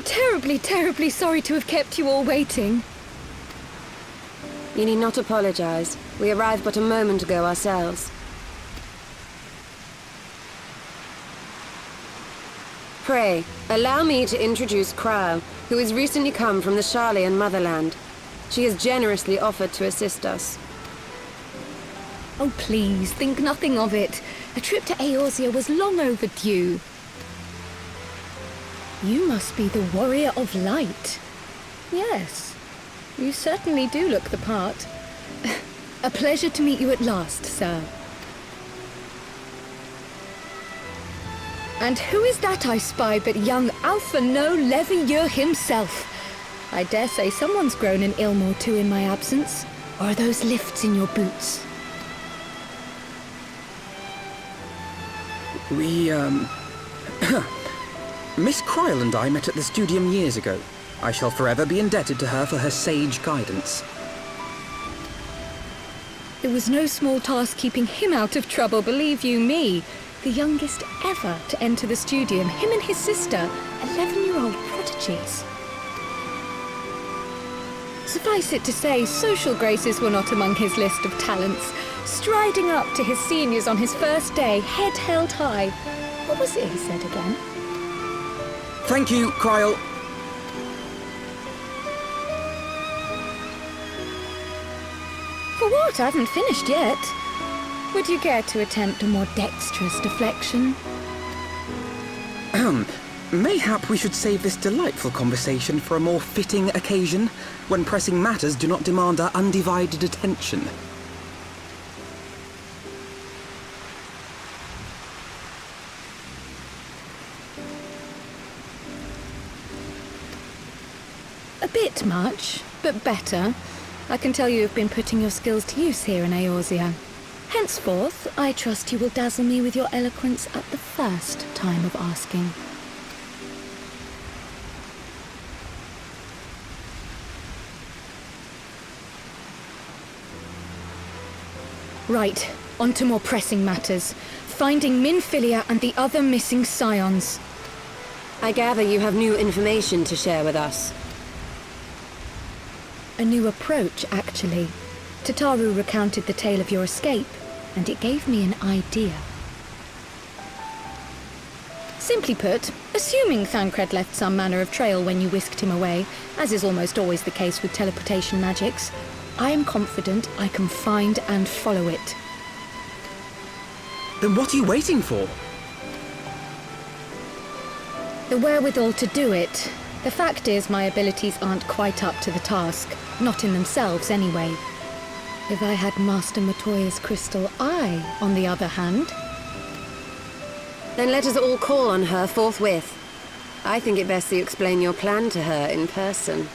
terribly, terribly sorry to have kept you all waiting. You need not apologize. We arrived but a moment ago ourselves. Pray, allow me to introduce Krau, who has recently come from the Sharlayan motherland. She has generously offered to assist us. Oh, please, think nothing of it. A trip to Eorzea was long overdue. You must be the Warrior of Light. Yes, you certainly do look the part. A pleasure to meet you at last, sir. And who is that I spy but young Alpha No Levieux himself? I dare say someone's grown an ilm or two in my absence. Or are those lifts in your boots? We, Miss Kryle and I met at the Studium years ago. I shall forever be indebted to her for her sage guidance. It was no small task keeping him out of trouble, believe you me. The youngest ever to enter the Studium, him and his sister, 11-year-old prodigies. Suffice it to say, social graces were not among his list of talents. Striding up to his seniors on his first day, head held high. What was it he said again? Thank you, Kryle. For what? I haven't finished yet. Would you care to attempt a more dexterous deflection? Mayhap we should save this delightful conversation for a more fitting occasion, when pressing matters do not demand our undivided attention. A bit much, but better. I can tell you have been putting your skills to use here in Eorzea. Henceforth, I trust you will dazzle me with your eloquence at the first time of asking. Right, on to more pressing matters. Finding Minfilia and the other missing scions. I gather you have new information to share with us. A new approach, actually. Tataru recounted the tale of your escape, and it gave me an idea. Simply put, assuming Thancred left some manner of trail when you whisked him away, as is almost always the case with teleportation magics, I am confident I can find and follow it. Then what are you waiting for? The wherewithal to do it. The fact is, my abilities aren't quite up to the task. Not in themselves, anyway. If I had Master Matoya's crystal eye, on the other hand... Then let us all call on her forthwith. I think it best that you explain your plan to her in person.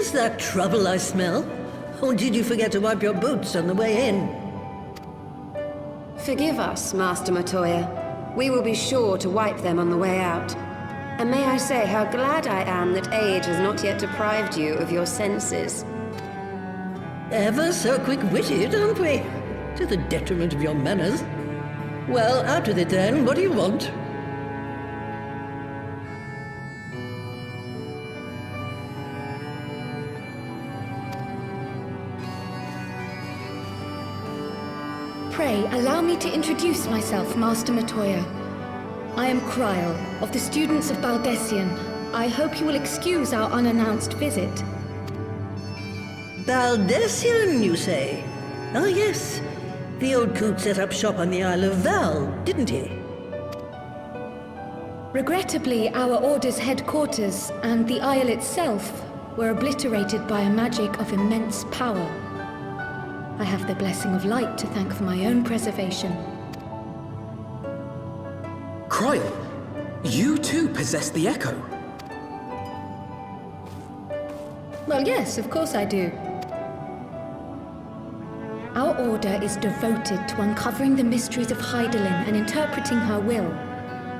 Is that trouble I smell? Or did you forget to wipe your boots on the way in? Forgive us, Master Matoya. We will be sure to wipe them on the way out. And may I say how glad I am that age has not yet deprived you of your senses. Ever so quick-witted, aren't we? To the detriment of your manners. Well, out with it then. What do you want? Pray, allow me to introduce myself, Master Matoya. I am Kryl, of the students of Baldessian. I hope you will excuse our unannounced visit. Baldessian, you say? Ah, yes. The old coot set up shop on the Isle of Val, didn't he? Regrettably, our order's headquarters and the isle itself were obliterated by a magic of immense power. I have the blessing of light to thank for my own preservation. Kryl, you too possess the Echo. Well, yes, of course I do. Our order is devoted to uncovering the mysteries of Hydaelyn and interpreting her will,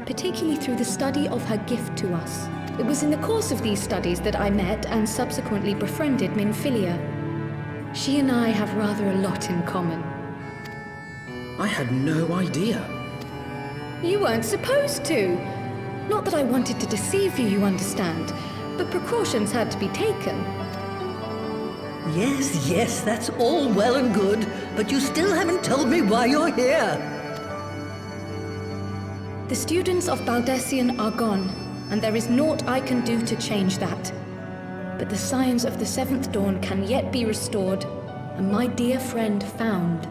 particularly through the study of her gift to us. It was in the course of these studies that I met and subsequently befriended Minfilia. She and I have rather a lot in common. I had no idea. You weren't supposed to. Not that I wanted to deceive you, you understand, but precautions had to be taken. Yes, yes, that's all well and good, but you still haven't told me why you're here. The students of Baldessian are gone, and there is naught I can do to change that. But the signs of the Seventh Dawn can yet be restored, and my dear friend found.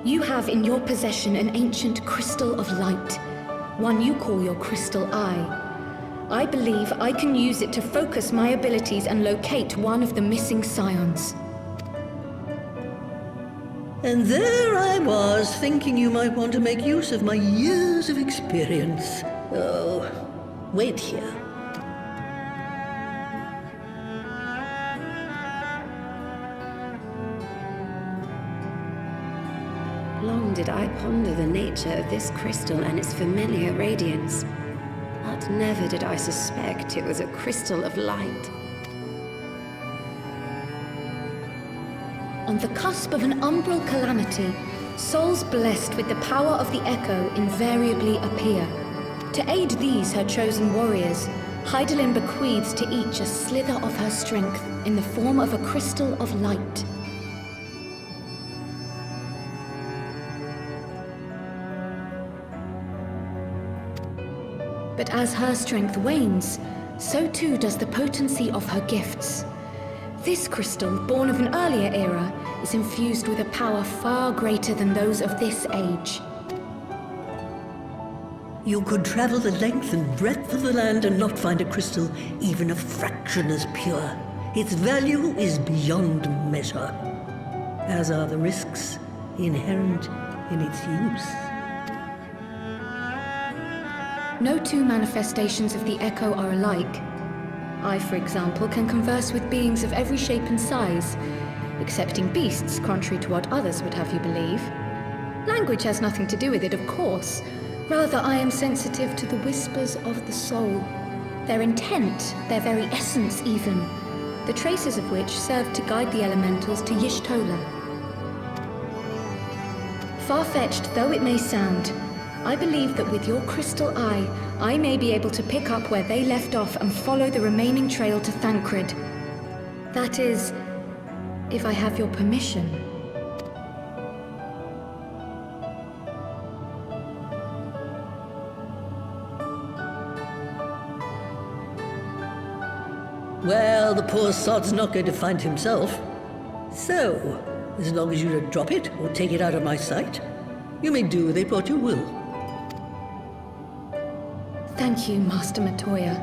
You have in your possession an ancient crystal of light, one you call your crystal eye. I believe I can use it to focus my abilities and locate one of the missing scions. And there I was, thinking you might want to make use of my years of experience. Oh, wait here. Long did I ponder the nature of this crystal and its familiar radiance, but never did I suspect it was a crystal of light. On the cusp of an umbral calamity, souls blessed with the power of the Echo invariably appear. To aid these, her chosen warriors, Hydaelyn bequeaths to each a slither of her strength in the form of a crystal of light. But as her strength wanes, so too does the potency of her gifts. This crystal, born of an earlier era, is infused with a power far greater than those of this age. You could travel the length and breadth of the land and not find a crystal even a fraction as pure. Its value is beyond measure, as are the risks inherent in its use. No two manifestations of the Echo are alike. I, for example, can converse with beings of every shape and size, excepting beasts, contrary to what others would have you believe. Language has nothing to do with it, of course. Rather, I am sensitive to the whispers of the soul. Their intent, their very essence even, the traces of which serve to guide the elementals to Y'shtola. Far-fetched though it may sound, I believe that with your crystal eye, I may be able to pick up where they left off and follow the remaining trail to Thancred. That is, if I have your permission. Well, the poor sod's not going to find himself. So, as long as you don't drop it or take it out of my sight, you may do with it what you will. Thank you, Master Matoya.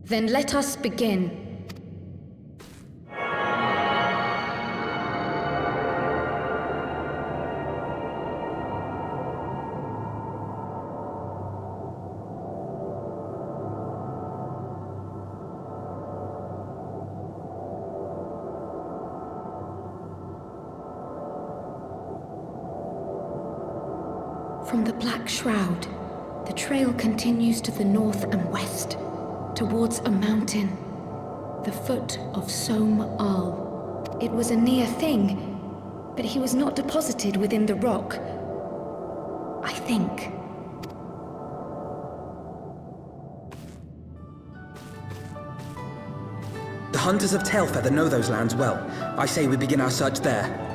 Then let us begin. From the Black Shroud, the trail continues to the north and west, towards a mountain, the foot of Som Al. It was a near thing, but he was not deposited within the rock. I think. The hunters of Tailfeather know those lands well. I say we begin our search there.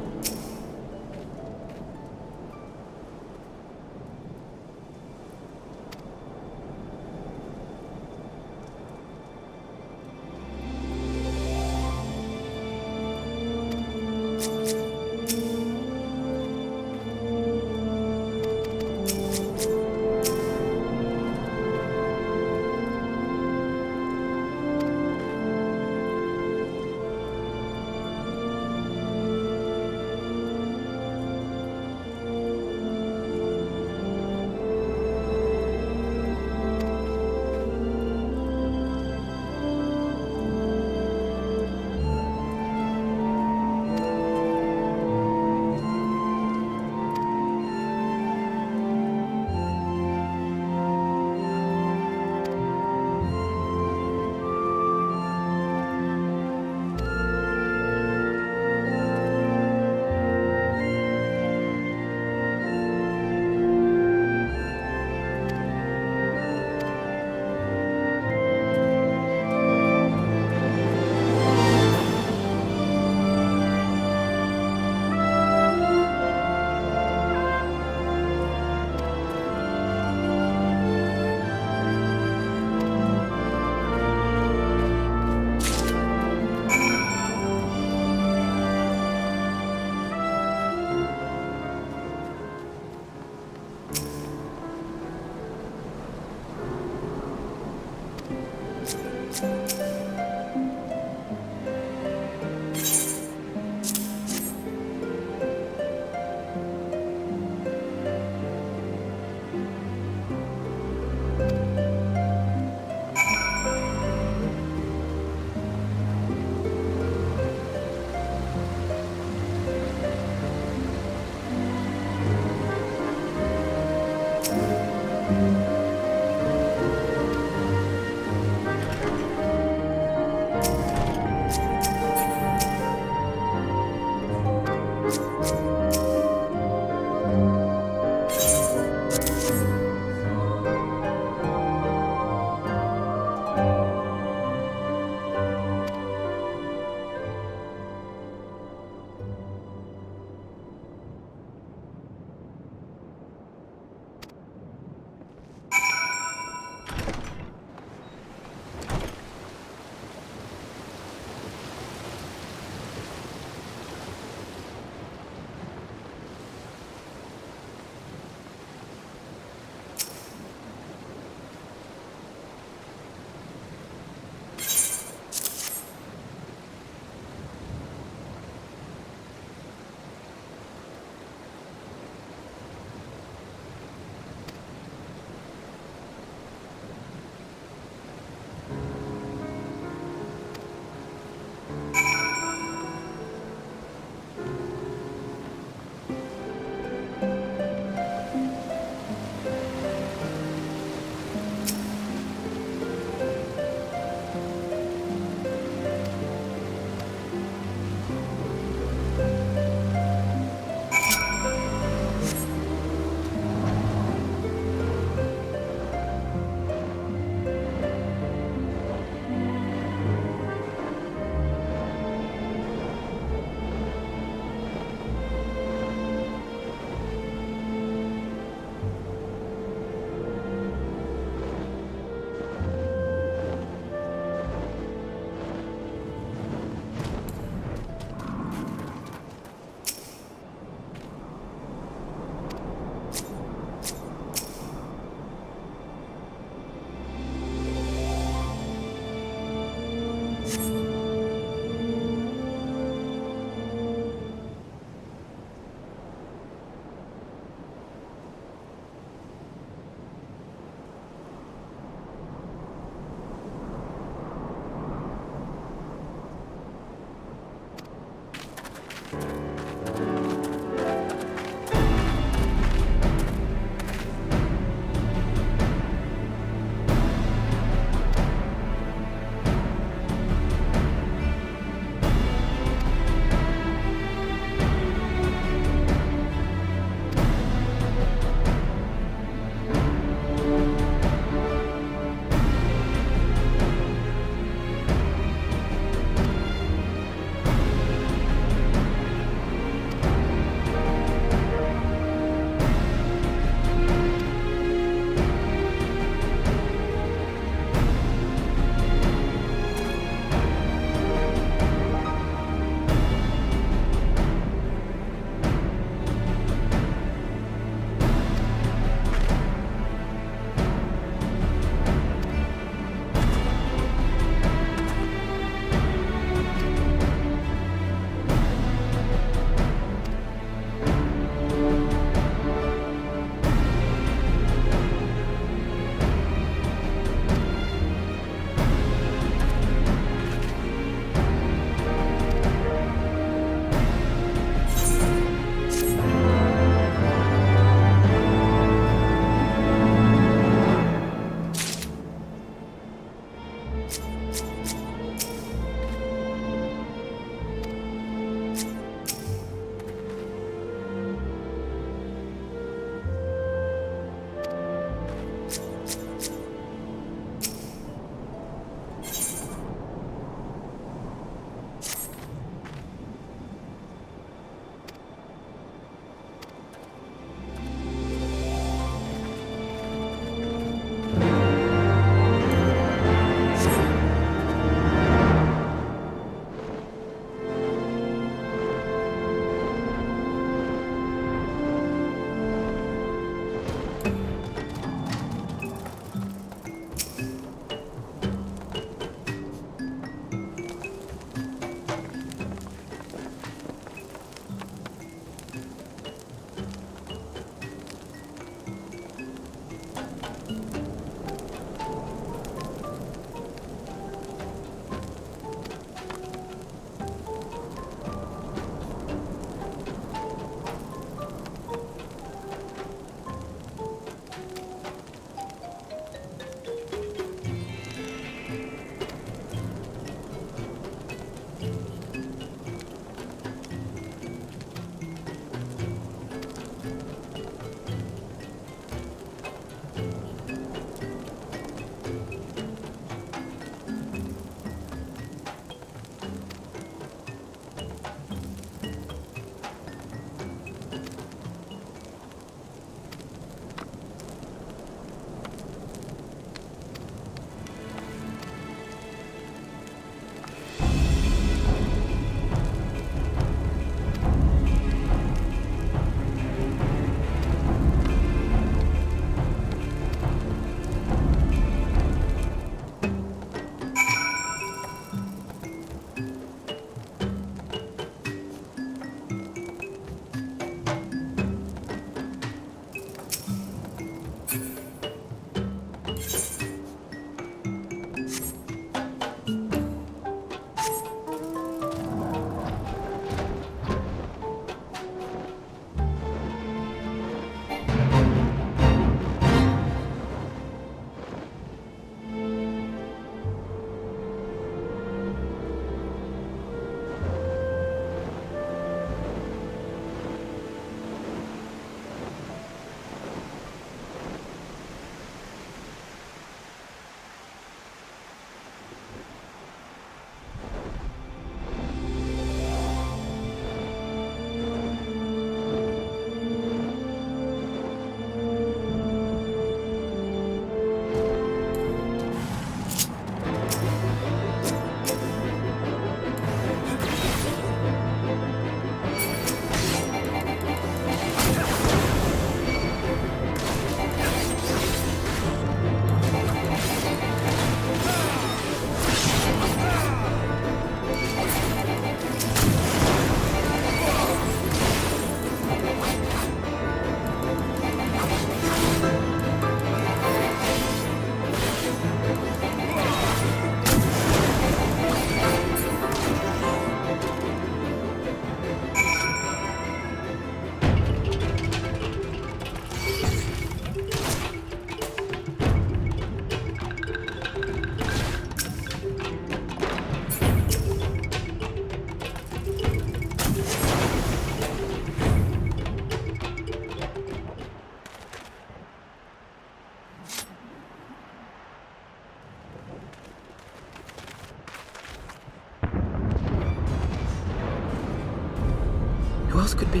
else could be?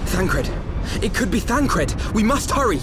Thancred! It could be Thancred! We must hurry!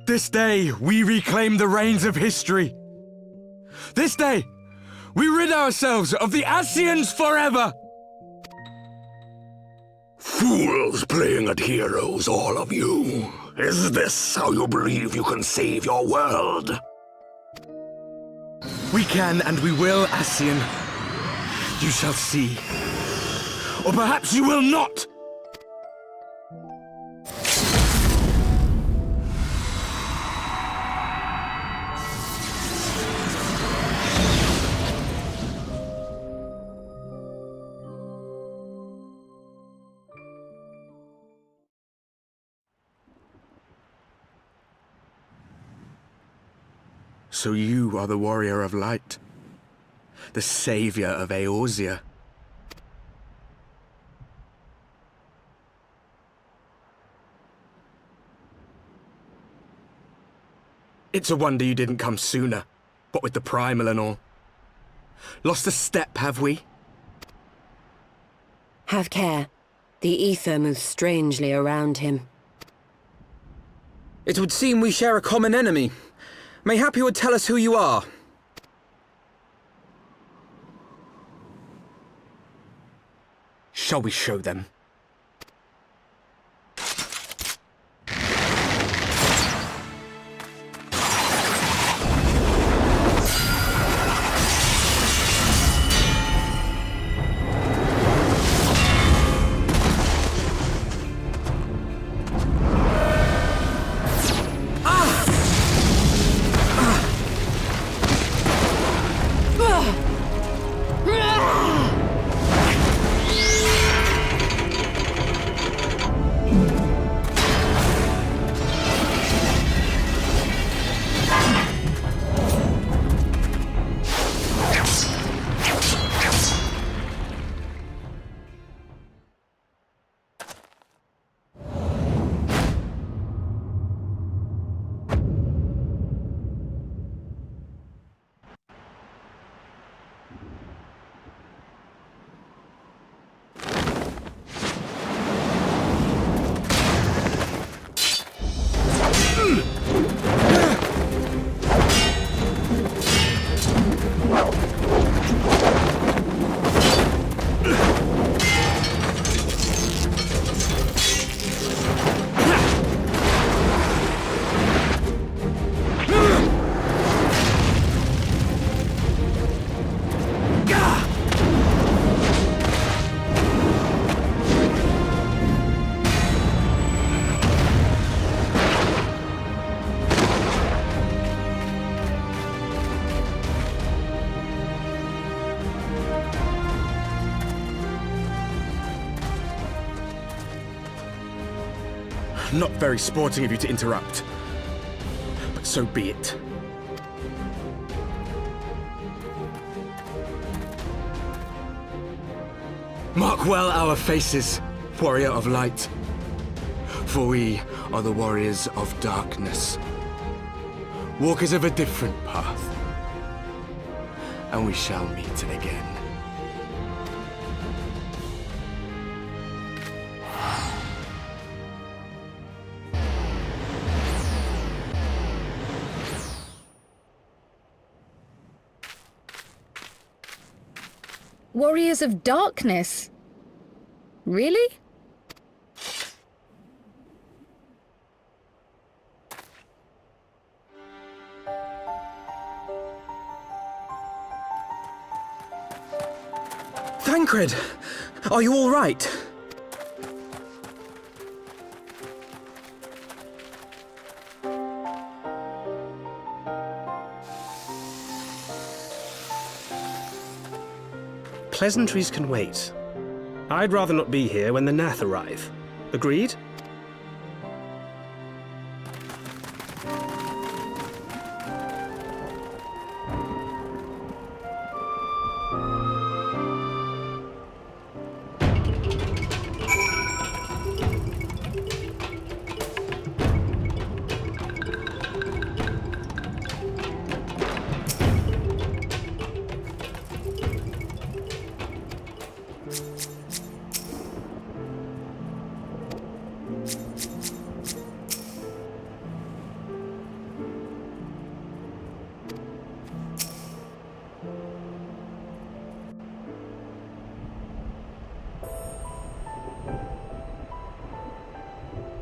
This day, we reclaim the reins of history. This day, we rid ourselves of the Ascians forever! Fools playing at heroes, all of you. Is this how you believe you can save your world? We can and we will, Ascian. You shall see. Or perhaps you will not! So you are the Warrior of Light, the savior of Eorzea. It's a wonder you didn't come sooner, what with the primal and all. Lost a step, have we? Have care. The ether moves strangely around him. It would seem we share a common enemy. Mayhap you would tell us who you are. Shall we show them? Not very sporting of you to interrupt, but so be it. Mark well our faces, Warrior of Light, for we are the Warriors of Darkness, walkers of a different path, and we shall meet again. Warriors of Darkness? Really? Thancred! Are you all right? Pleasantries can wait. I'd rather not be here when the Nath arrive. Agreed?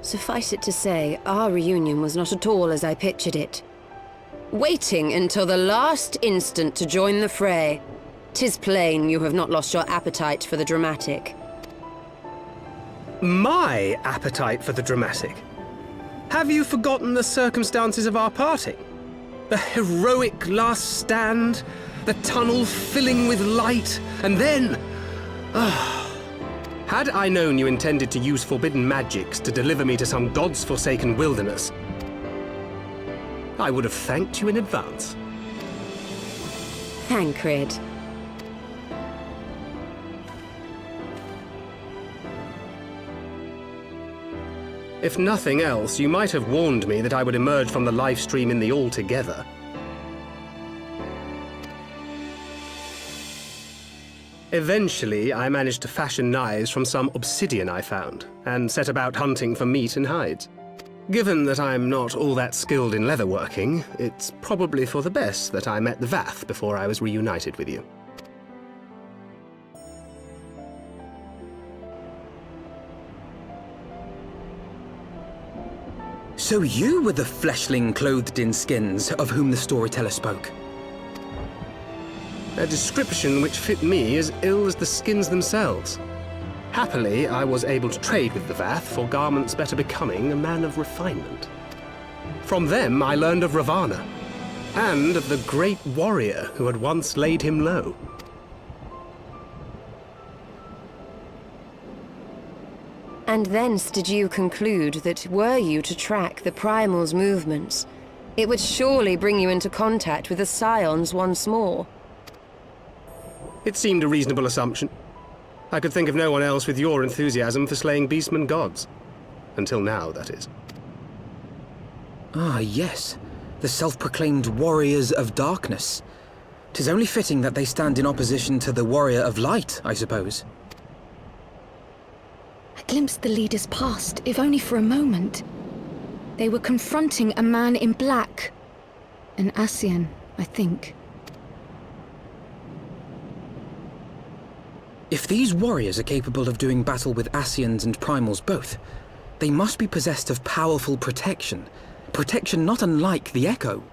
Suffice it to say, our reunion was not at all as I pictured it. Waiting until the last instant to join the fray. 'Tis plain you have not lost your appetite for the dramatic. My appetite for the dramatic? Have you forgotten the circumstances of our parting? The heroic last stand, the tunnel filling with light, and then... Had I known you intended to use forbidden magics to deliver me to some gods-forsaken wilderness, I would have thanked you in advance. Thancred. If nothing else, you might have warned me that I would emerge from the live stream in the all together. Eventually, I managed to fashion knives from some obsidian I found, and set about hunting for meat and hides. Given that I'm not all that skilled in leatherworking, it's probably for the best that I met the Vath before I was reunited with you. So you were the fleshling clothed in skins of whom the storyteller spoke? A description which fit me as ill as the skins themselves. Happily, I was able to trade with the Vath for garments better becoming a man of refinement. From them I learned of Ravana, and of the great warrior who had once laid him low. And thence did you conclude that were you to track the Primal's movements, it would surely bring you into contact with the Scions once more. It seemed a reasonable assumption. I could think of no one else with your enthusiasm for slaying beastmen gods. Until now, that is. Ah, yes. The self-proclaimed Warriors of Darkness. 'Tis only fitting that they stand in opposition to the Warrior of Light, I suppose. I glimpsed the leaders past, if only for a moment. They were confronting a man in black. An Ascian, I think. If these warriors are capable of doing battle with Ascians and Primals both, they must be possessed of powerful protection. Protection not unlike the Echo.